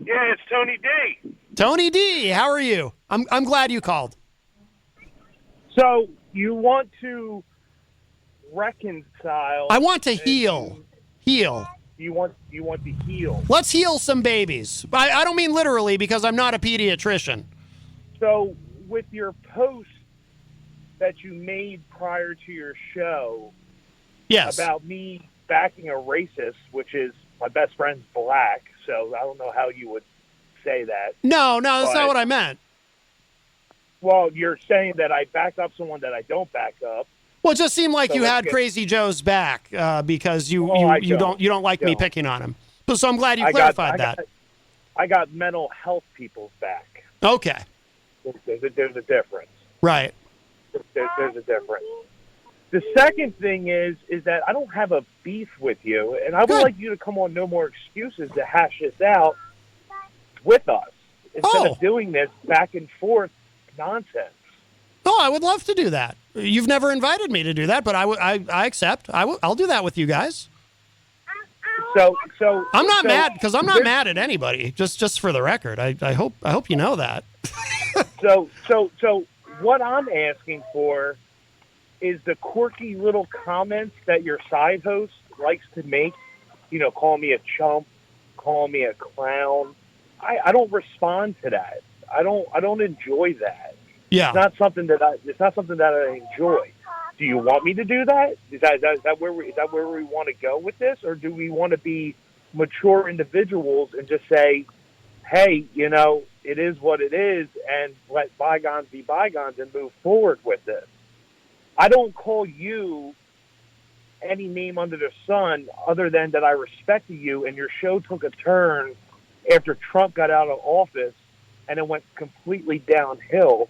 Yeah, it's Tony D. Tony D, how are you? I'm glad you called. So you want to reconcile? I want to heal. Heal. You want to heal. Let's heal some babies. I don't mean literally because I'm not a pediatrician. So with your post that you made prior to your show, yes, about me backing a racist, which is my best friend's black, so I don't know how you would say that. No, that's not what I meant. Well, you're saying that I back up someone that I don't back up. Well, it just seemed like you had Crazy Joe's back because you don't like me picking on him. So I'm glad you clarified that. I got mental health people's back. Okay. There's a difference. Right. There's a difference. The second thing is that I don't have a beef with you, and I would like you to come on No More Excuses to hash this out with us instead of doing this back and forth nonsense. Oh, I would love to do that. You've never invited me to do that, but I accept. I'll do that with you guys. So I'm not mad because I'm not mad at anybody. Just for the record, I hope you know that. So what I'm asking for is the quirky little comments that your side host likes to make. You know, call me a chump, call me a clown. I don't respond to that. I don't enjoy that. Yeah. It's not something that I enjoy. Do you want me to do that? Is that where we want to go with this, or do we want to be mature individuals and just say, hey, you know, it is what it is, and let bygones be bygones and move forward with this? I don't call you any name under the sun other than that I respected you, and your show took a turn after Trump got out of office, and it went completely downhill,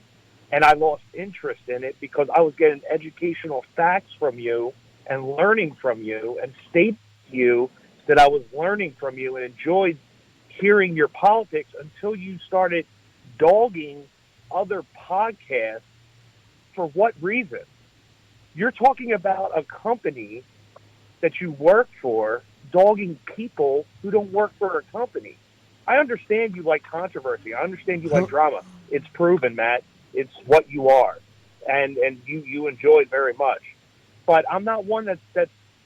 and I lost interest in it because I was getting educational facts from you and learning from you and stating to you that I was learning from you and enjoyed hearing your politics until you started dogging other podcasts. For what reason? You're talking about a company that you work for dogging people who don't work for a company. I understand you like controversy. I understand you like drama. It's proven, Matt. It's what you are, and you enjoy it very much. But I'm not one that's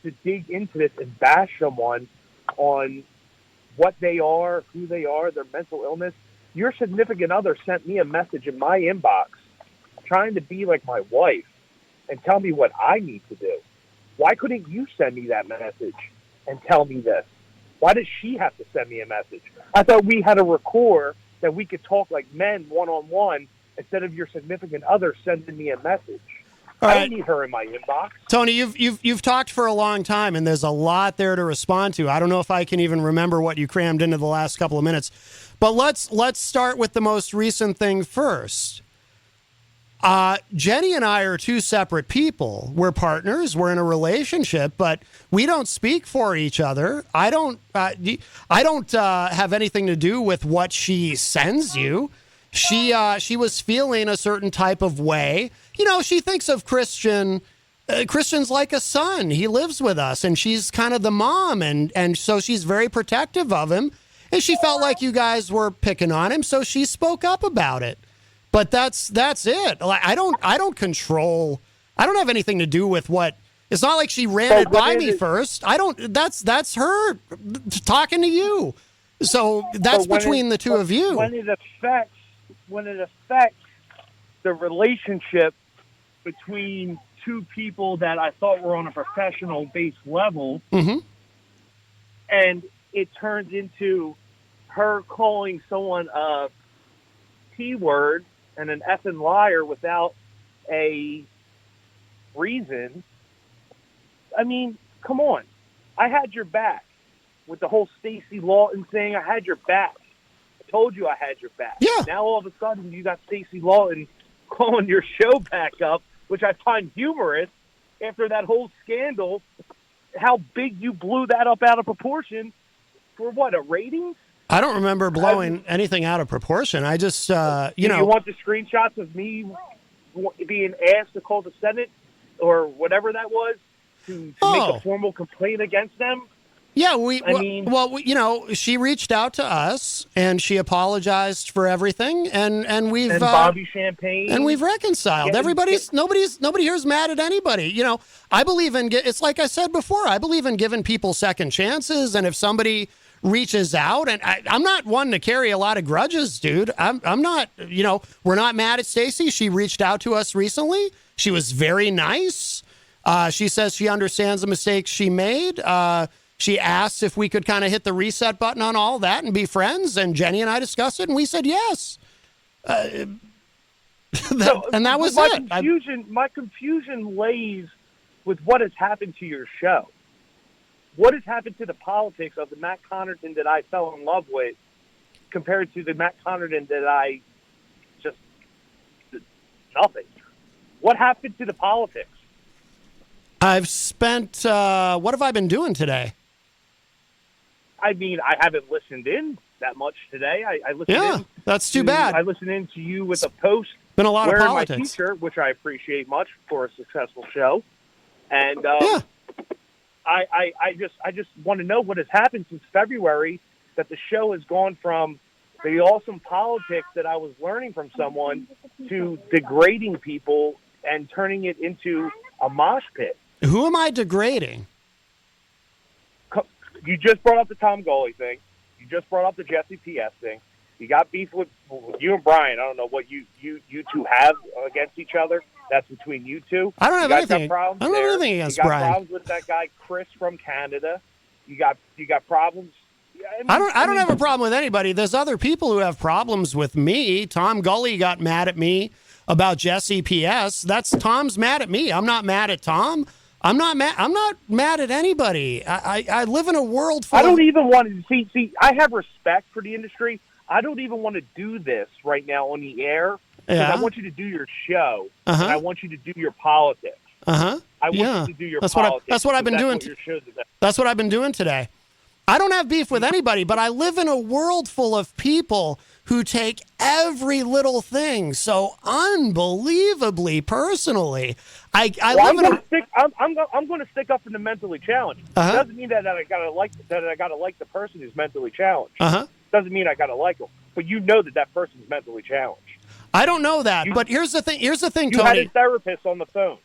to dig into this and bash someone on what they are, who they are, their mental illness. Your significant other sent me a message in my inbox trying to be like my wife and tell me what I need to do. Why couldn't you send me that message and tell me this? Why does she have to send me a message? I thought we had a rapport that we could talk like men one-on-one instead of your significant other sending me a message. I don't need her in my inbox. Tony, you've talked for a long time, and there's a lot there to respond to. I don't know if I can even remember what you crammed into the last couple of minutes. But let's start with the most recent thing first. Jenny and I are two separate people. We're partners. We're in a relationship, but we don't speak for each other. I don't have anything to do with what she sends you. She was feeling a certain type of way. You know, she thinks of Christian's like a son. He lives with us, and she's kind of the mom, and so she's very protective of him. And she felt like you guys were picking on him, so she spoke up about it. But that's it. I don't control. I don't have anything to do with what. It's not like she ran it by me first. I don't. That's her talking to you. So that's between the two of you. When it affects the relationship between two people that I thought were on a professional based level, and it turns into her calling someone a T-word and an effing liar without a reason. I mean, come on. I had your back with the whole Stacey Lawton thing. I had your back. I told you I had your back. Yeah. Now all of a sudden you got Stacey Lawton calling your show back up, which I find humorous after that whole scandal, how big you blew that up out of proportion for what, a rating? I don't remember blowing anything out of proportion. I just, you know. You want the screenshots of me being asked to call the Senate or whatever that was to make a formal complaint against them? Yeah, she reached out to us and she apologized for everything, and we've and Bobby Champagne, and we've reconciled. Nobody here's mad at anybody. I believe in it's like I said before. I believe in giving people second chances, and if somebody reaches out, and I'm not one to carry a lot of grudges, dude. I'm not. We're not mad at Stacy. She reached out to us recently. She was very nice. She says she understands the mistakes she made. She asked if we could kind of hit the reset button on all that and be friends. And Jenny and I discussed it, and we said yes. And that was it. My confusion lays with what has happened to your show. What has happened to the politics of the Matt Connarton that I fell in love with compared to the Matt Connarton that I just nothing? What happened to the politics? I've spent, what have I been doing today? I mean, I haven't listened in that much today. I listened in. That's too bad. I listened in to you with a post. Been a lot of politics. My teacher, which I appreciate much for a successful show. And I just want to know what has happened since February, that the show has gone from the awesome politics that I was learning from someone to degrading people and turning it into a mosh pit. Who am I degrading? You just brought up the Tom Gully thing. You just brought up the Jesse PS thing. You got beef with you and Brian. I don't know what you two have against each other. That's between you two. I don't have anything. I don't have anything against Brian. You got Brian. problems with that guy Chris from Canada. You got problems. I don't have a problem with anybody. There's other people who have problems with me. Tom Gully got mad at me about Jesse PS. Tom's mad at me. I'm not mad at Tom. I'm not mad at anybody. I live in a world full I don't even want to see. I have respect for the industry. I don't even want to do this right now on the air. Yeah. I want you to do your show. And I want you to do your politics. I want you to do your politics. That's what I've been doing. That's what I've been doing today. I don't have beef with anybody, but I live in a world full of people who take every little thing so unbelievably personally. I'm going to stick up for the mentally challenged. It doesn't mean that I gotta like the person who's mentally challenged. Doesn't mean I gotta like them, but you know that person's mentally challenged. I don't know that, but here's the thing, Tony. You had a therapist on the phone.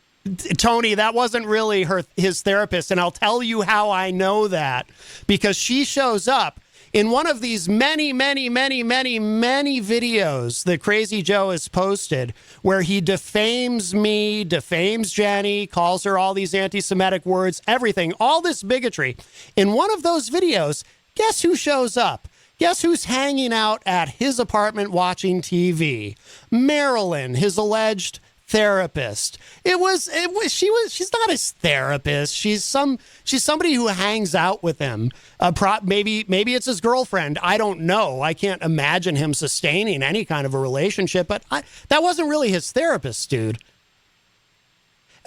Tony, that wasn't really his therapist, and I'll tell you how I know that, because she shows up in one of these many videos that Crazy Joe has posted where he defames me, defames Jenny, calls her all these anti-Semitic words, everything, all this bigotry. In one of those videos, guess who shows up? Guess who's hanging out at his apartment watching TV? Marilyn, his alleged therapist. She's not his therapist. She's somebody who hangs out with him. Maybe it's his girlfriend. I don't know. I can't imagine him sustaining any kind of a relationship, but that wasn't really his therapist, dude.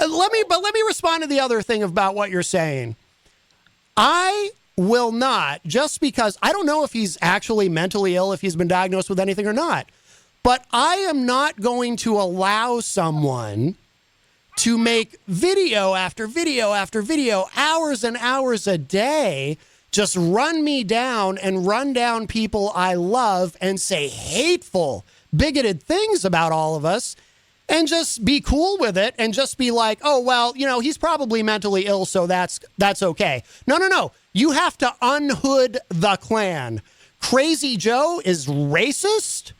Let me respond to the other thing about what you're saying. I will not, just because I don't know if he's actually mentally ill, if he's been diagnosed with anything or not. But I am not going to allow someone to make video after video after video, hours and hours a day, just run me down and run down people I love and say hateful, bigoted things about all of us, and just be cool with it and just be like, oh, well, he's probably mentally ill, so that's okay. No. You have to unhood the Klan. Crazy Joe is racist.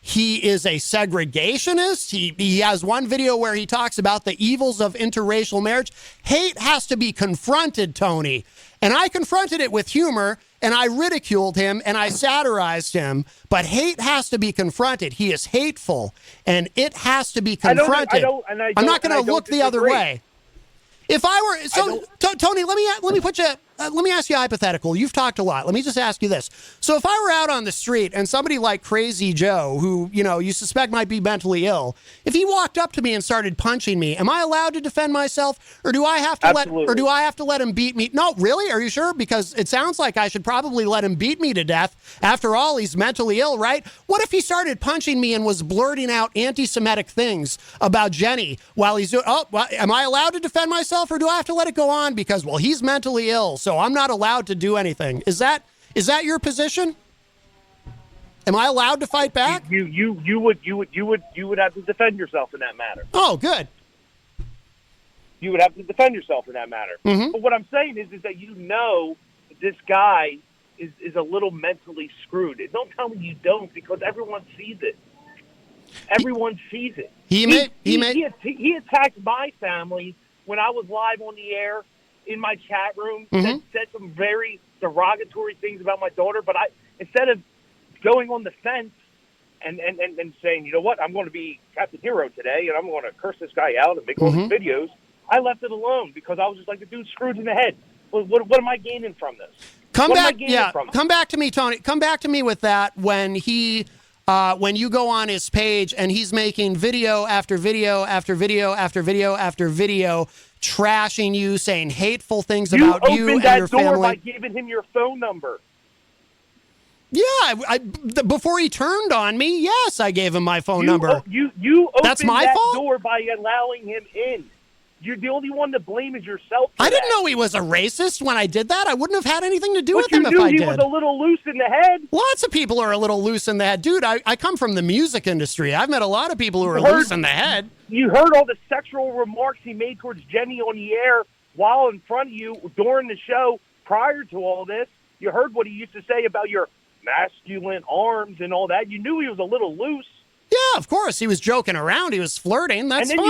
He is a segregationist. He has one video where he talks about the evils of interracial marriage. Hate has to be confronted, Tony. And I confronted it with humor, and I ridiculed him, and I satirized him. But hate has to be confronted. He is hateful, and it has to be confronted. I'm not going to look the other way. If I were Tony, let me ask you a hypothetical. You've talked a lot. Let me just ask you this. So if I were out on the street and somebody like Crazy Joe, who, you suspect might be mentally ill, if he walked up to me and started punching me, am I allowed to defend myself, or do I have to let him beat me? No, really? Are you sure? Because it sounds like I should probably let him beat me to death. After all, he's mentally ill, right? What if he started punching me and was blurting out anti-Semitic things about Jenny while he's doing, am I allowed to defend myself, or do I have to let it go on because, well, he's mentally ill, so I'm not allowed to do anything. Is that your position? Am I allowed to fight back? You would have to defend yourself in that matter. Oh, good. You would have to defend yourself in that matter. Mm-hmm. But what I'm saying is that this guy is a little mentally screwed. And don't tell me you don't, because everyone sees it. Everyone sees it. He attacked my family when I was live on the air in my chat room. Mm-hmm. Said some very derogatory things about my daughter. But instead of going on the fence and saying, you know what, I'm going to be Captain Hero today, and I'm going to curse this guy out and make all these videos, I left it alone because I was just like, the dude's screwed in the head. What am I gaining from this? Come back to me, Tony. Come back to me with that when you go on his page and he's making video after video after video after video after video, trashing you, saying hateful things about you and your family. You opened that door by giving him your phone number. Yeah, before he turned on me, yes, I gave him my phone number. You opened That's my that fault? door by allowing him in. You're the only one to blame is yourself. I didn't know he was a racist when I did that. I wouldn't have had anything to do with him if I But you did. knew he was a little loose in the head. Lots of people are a little loose in the head. Dude, I come from the music industry. I've met a lot of people who are loose in the head. You heard all the sexual remarks he made towards Jenny on the air while in front of you during the show prior to all this. You heard what he used to say about your masculine arms and all that. You knew he was a little loose. Yeah, of course. He was joking around. He was flirting. That's fine. And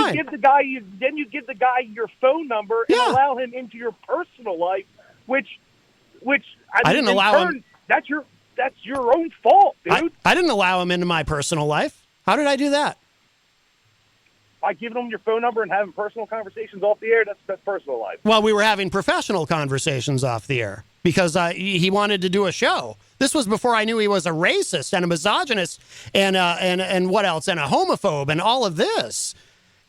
then you give the guy your phone number and allow him into your personal life, which I didn't allow him. That's your own fault, dude. I didn't allow him into my personal life. How did I do that? By giving him your phone number and having personal conversations off the air, that's personal life. Well, we were having professional conversations off the air because he wanted to do a show. This was before I knew he was a racist and a misogynist and what else, and a homophobe and all of this.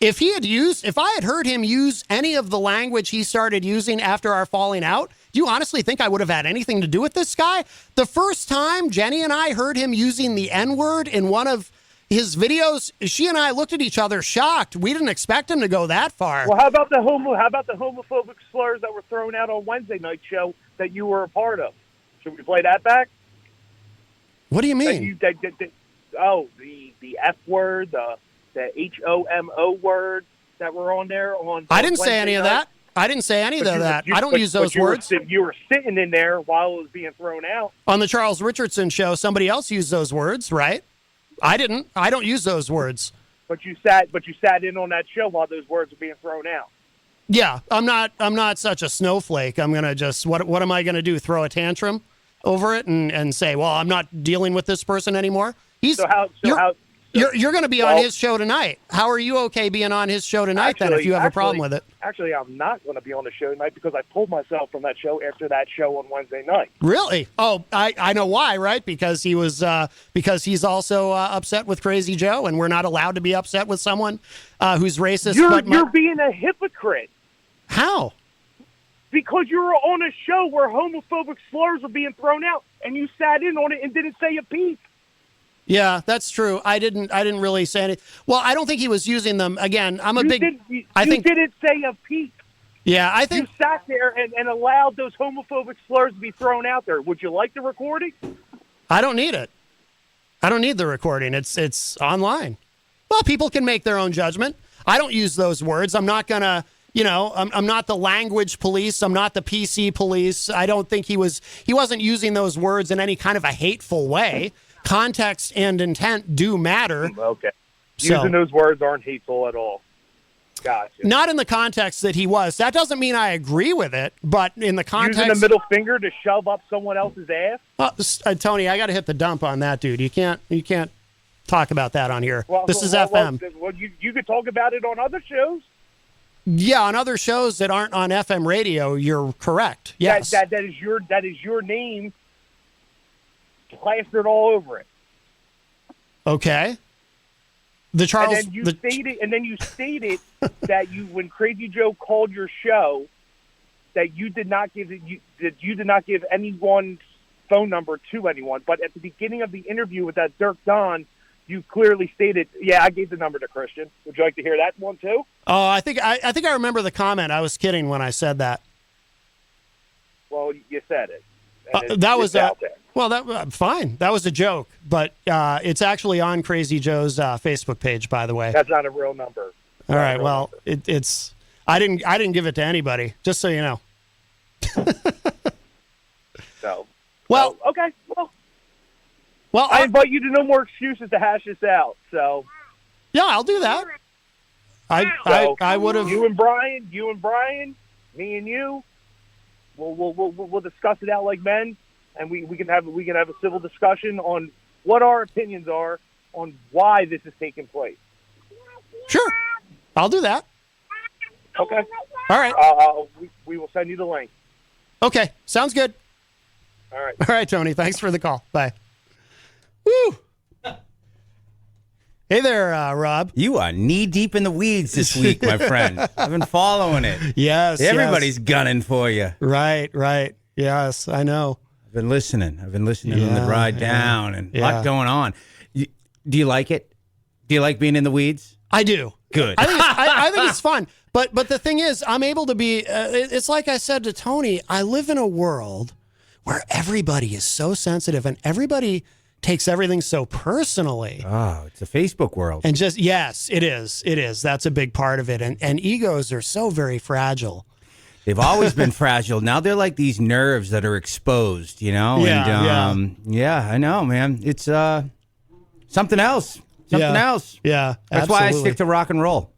If I had heard him use any of the language he started using after our falling out, do you honestly think I would have had anything to do with this guy? The first time Jenny and I heard him using the N-word in one of his videos, she and I looked at each other shocked. We didn't expect him to go that far. Well, how about the homophobic slurs that were thrown out on Wednesday night show that you were a part of? Should we play that back? What do you mean? The F word, the HOMO word that were on there I didn't say any of that. I didn't say any of that. I don't use those words. You were sitting in there while it was being thrown out. On the Charles Richardson show, somebody else used those words, right? I didn't. I don't use those words. But you sat in on that show while those words were being thrown out. Yeah, I'm not such a snowflake. I'm gonna just what am I gonna do? Throw a tantrum over it and say, well, I'm not dealing with this person anymore? You're going to be on his show tonight. How are you okay being on his show tonight then if you have a problem with it? Actually, I'm not going to be on the show tonight because I pulled myself from that show after that show on Wednesday night. Really? Oh, I know why, right? Because because he's also upset with Crazy Joe, and we're not allowed to be upset with someone who's racist. You're being a hypocrite. How? Because you were on a show where homophobic slurs were being thrown out, and you sat in on it and didn't say a peep. Yeah, that's true. I didn't really say anything. Well, I don't think he was using them. Again, I'm a you didn't say a peep. Yeah, I think you sat there and allowed those homophobic slurs to be thrown out there. Would you like the recording? I don't need it. I don't need the recording. It's online. Well, people can make their own judgment. I don't use those words. I'm not gonna. I'm not the language police. I'm not the PC police. I don't think he wasn't using those words in any kind of a hateful way. Context and intent do matter. Okay. Using those words aren't hateful at all. Gotcha. Not in the context that he was. That doesn't mean I agree with it, but in the context... Using the middle finger to shove up someone else's ass? Tony, I got to hit the dump on that, dude. You can't talk about that on here. This is FM. Well, you could talk about it on other shows. Yeah, on other shows that aren't on FM radio, you're correct. Yes. That is your name plastered all over it. Okay. The Charles and then you stated that when Crazy Joe called your show that you did not give anyone's phone number to anyone, but at the beginning of the interview with that Dirk Don, you clearly stated, "Yeah, I gave the number to Christian." Would you like to hear that one too? Oh, I think I remember the comment. I was kidding when I said that. Well, you said it. And that was out there. well. That fine. That was a joke, but it's actually on Crazy Joe's Facebook page, by the way. That's not a real number. All right. Well, it's. I didn't give it to anybody. Just so you know. So. Well. Okay. Well. I invite you to no more excuses to hash this out. So. Yeah, I'll do that. I would have. You and Brian, me and you. We'll discuss it out like men, and we can have a civil discussion on what our opinions are on why this is taking place. Sure, I'll do that. Okay. All right. We will send you the link. Okay, sounds good. All right. All right, Tony. Thanks for the call. Bye. Woo. Hey there, Rob. You are knee deep in the weeds this week, my friend. I've been following it. Yes. Everybody's gunning for you. Right. Yes, I know. I've been listening on the ride down, and a lot going on. Do you like it? Do you like being in the weeds? I do. Good. I think it's fun. But the thing is, I'm able to be. It's like I said to Tony. I live in a world where everybody is so sensitive, and everybody takes everything so personally. Oh, it's a Facebook world. And just, yes, it is. It is. That's a big part of it. And egos are so very fragile. They've always been fragile. Now they're like these nerves that are exposed, you know? Yeah, yeah, I know, man. It's something else. Something else. Yeah. That's why I stick to rock and roll.